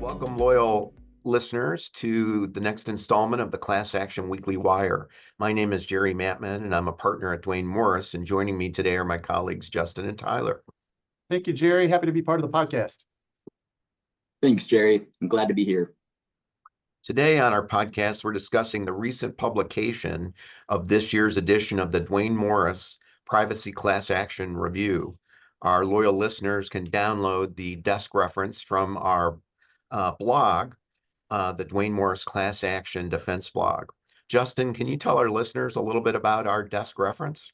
Welcome, loyal listeners, to the next installment of the Class Action Weekly Wire. My name is Jerry Maatman, and I'm a partner at Duane Morris, and joining me today are my colleagues, Justin and Tyler. Thank you, Jerry. Happy to be part of the podcast. Thanks, Jerry. I'm glad to be here. Today on our podcast, we're discussing the recent publication of this year's edition of the Duane Morris Privacy Class Action Review. Our loyal listeners can download the desk reference from our blog, the Duane Morris Class Action Defense blog. Justin, can you tell our listeners a little bit about our desk reference?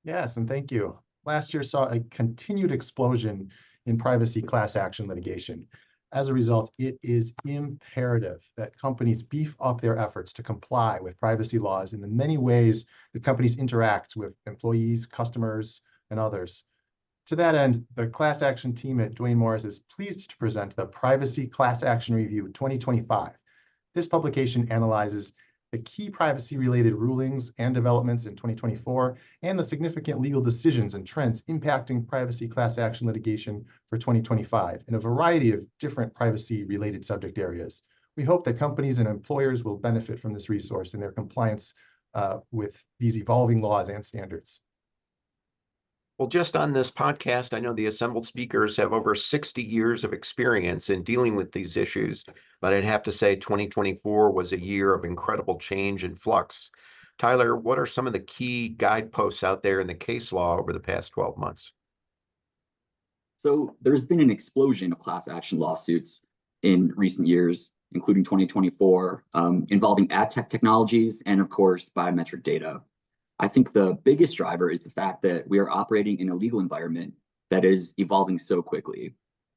Yes, and thank you. Last year saw a continued explosion in privacy class action litigation. As a result, it is imperative that companies beef up their efforts to comply with privacy laws in the many ways that companies interact with employees, customers, and others. To that end, the class action team at Duane Morris is pleased to present the Privacy Class Action Review 2025. This publication analyzes the key privacy-related rulings and developments in 2024 and the significant legal decisions and trends impacting privacy class action litigation for 2025 in a variety of different privacy-related subject areas. We hope that companies and employers will benefit from this resource in their compliance with these evolving laws and standards. Well, just on this podcast, I know the assembled speakers have over 60 years of experience in dealing with these issues, but I'd have to say 2024 was a year of incredible change and flux. Tyler, what are some of the key guideposts out there in the case law over the past 12 months? So there's been an explosion of class action lawsuits in recent years, including 2024, involving adtech technologies and, of course, biometric data. I think the biggest driver is the fact that we are operating in a legal environment that is evolving so quickly.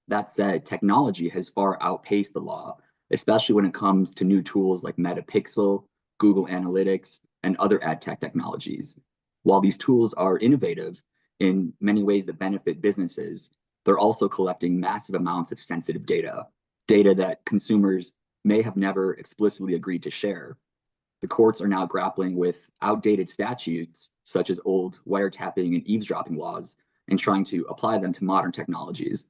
That said, technology has far outpaced the law, especially when it comes to new tools like Metapixel, Google Analytics, and other ad tech technologies. While these tools are innovative in many ways that benefit businesses, they're also collecting massive amounts of sensitive data that consumers may have never explicitly agreed to share. The courts are now grappling with outdated statutes, such as old wiretapping and eavesdropping laws, and trying to apply them to modern technologies.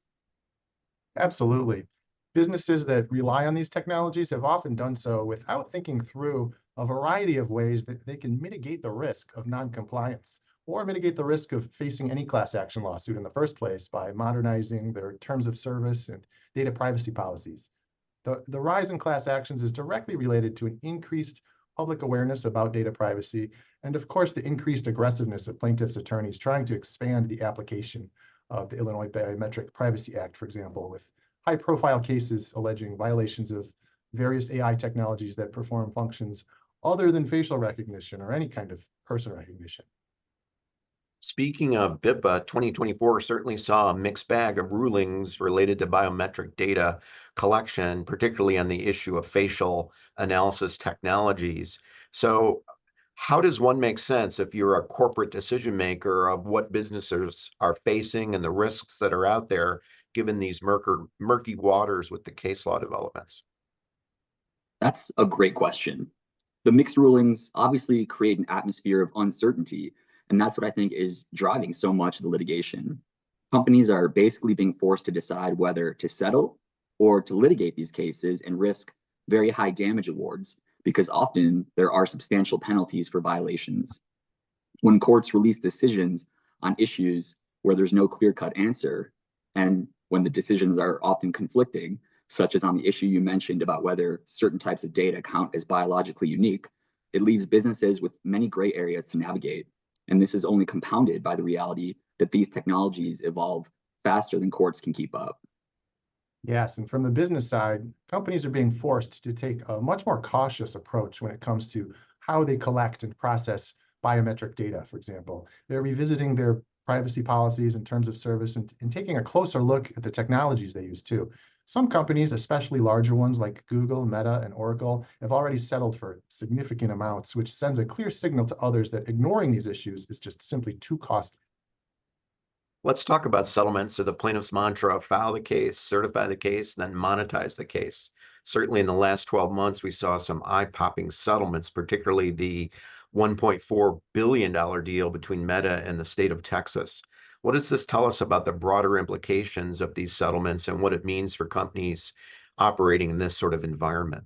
Absolutely. Businesses that rely on these technologies have often done so without thinking through a variety of ways that they can mitigate the risk of noncompliance or mitigate the risk of facing any class action lawsuit in the first place by modernizing their terms of service and data privacy policies. The rise in class actions is directly related to an increased public awareness about data privacy, and of course, the increased aggressiveness of plaintiffs' attorneys trying to expand the application of the Illinois Biometric Privacy Act, for example, with high-profile cases alleging violations of various AI technologies that perform functions other than facial recognition or any kind of person recognition. Speaking of BIPA, 2024 certainly saw a mixed bag of rulings related to biometric data collection, particularly on the issue of facial analysis technologies. So how does one make sense if you're a corporate decision maker of what businesses are facing and the risks that are out there, given these murky waters with the case law developments? That's a great question. The mixed rulings obviously create an atmosphere of uncertainty, and that's what I think is driving so much of the litigation. Companies are basically being forced to decide whether to settle or to litigate these cases and risk very high damage awards, because often there are substantial penalties for violations. When courts release decisions on issues where there's no clear-cut answer, and when the decisions are often conflicting, such as on the issue you mentioned about whether certain types of data count as biologically unique, it leaves businesses with many gray areas to navigate. And this is only compounded by the reality that these technologies evolve faster than courts can keep up. Yes, and from the business side, companies are being forced to take a much more cautious approach when it comes to how they collect and process biometric data, for example. They're revisiting their privacy policies and terms of service and taking a closer look at the technologies they use too. Some companies, especially larger ones like Google, Meta, and Oracle, have already settled for significant amounts, which sends a clear signal to others that ignoring these issues is just simply too costly. Let's talk about settlements. So the plaintiff's mantra: file the case, certify the case, then monetize the case. Certainly in the last 12 months, we saw some eye-popping settlements, particularly the $1.4 billion deal between Meta and the state of Texas. What does this tell us about the broader implications of these settlements and what it means for companies operating in this sort of environment.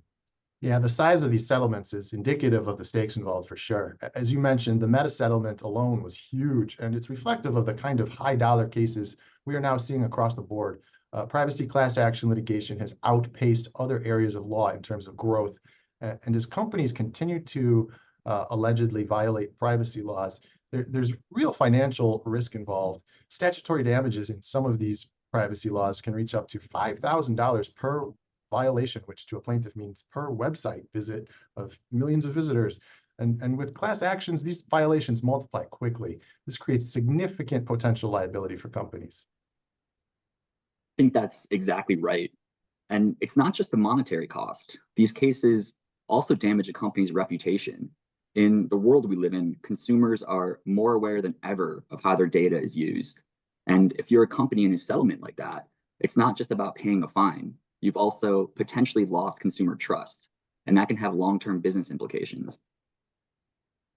Yeah, the size of these settlements is indicative of the stakes involved for sure. As you mentioned, the Meta settlement alone was huge, and it's reflective of the kind of high dollar cases we are now seeing across the board. Privacy class action litigation has outpaced other areas of law in terms of growth. And as companies continue to allegedly violate privacy laws, there's real financial risk involved. Statutory damages in some of these privacy laws can reach up to $5,000 per violation, which to a plaintiff means per website visit of millions of visitors. And with class actions, these violations multiply quickly. This creates significant potential liability for companies. I think that's exactly right. And it's not just the monetary cost. These cases also damage a company's reputation. In the world we live in, consumers are more aware than ever of how their data is used. And if you're a company in a settlement like that, it's not just about paying a fine. You've also potentially lost consumer trust, and that can have long-term business implications.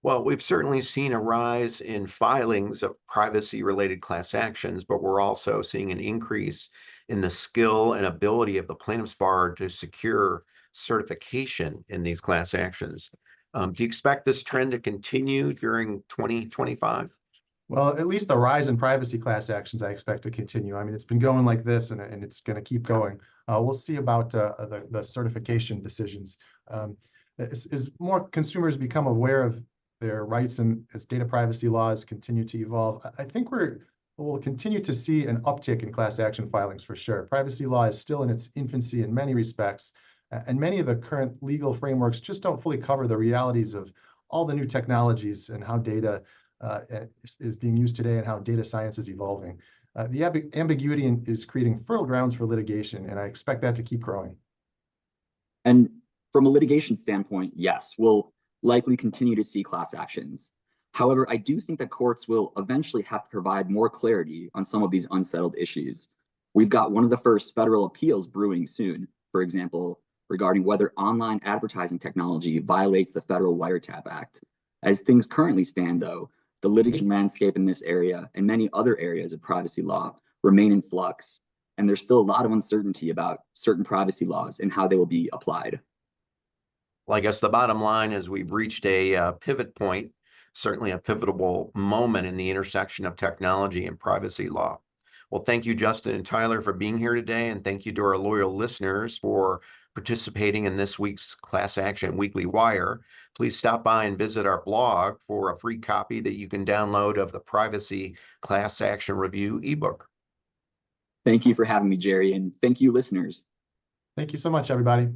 Well, we've certainly seen a rise in filings of privacy-related class actions, but we're also seeing an increase in the skill and ability of the plaintiff's bar to secure certification in these class actions. Do you expect this trend to continue during 2025? Well, at least the rise in privacy class actions I expect to continue. I mean, it's been going like this, and it's going to keep going. We'll see about the certification decisions. As more consumers become aware of their rights and as data privacy laws continue to evolve, I think we'll continue to see an uptick in class action filings for sure. Privacy law is still in its infancy in many respects, and many of the current legal frameworks just don't fully cover the realities of all the new technologies and how data is being used today and how data science is evolving. The ambiguity is creating fertile grounds for litigation, and I expect that to keep growing. And from a litigation standpoint, yes, we'll likely continue to see class actions. However, I do think that courts will eventually have to provide more clarity on some of these unsettled issues. We've got one of the first federal appeals brewing soon, for example, regarding whether online advertising technology violates the Federal Wiretap Act. As things currently stand, though, the litigation landscape in this area and many other areas of privacy law remain in flux, and there's still a lot of uncertainty about certain privacy laws and how they will be applied. Well, I guess the bottom line is we've reached a pivot point, certainly a pivotal moment in the intersection of technology and privacy law. Well, thank you, Justin and Tyler, for being here today, and thank you to our loyal listeners for participating in this week's Class Action Weekly Wire. Please stop by and visit our blog for a free copy that you can download of the Privacy Class Action Review ebook. Thank you for having me, Jerry, and thank you, listeners. Thank you so much, everybody.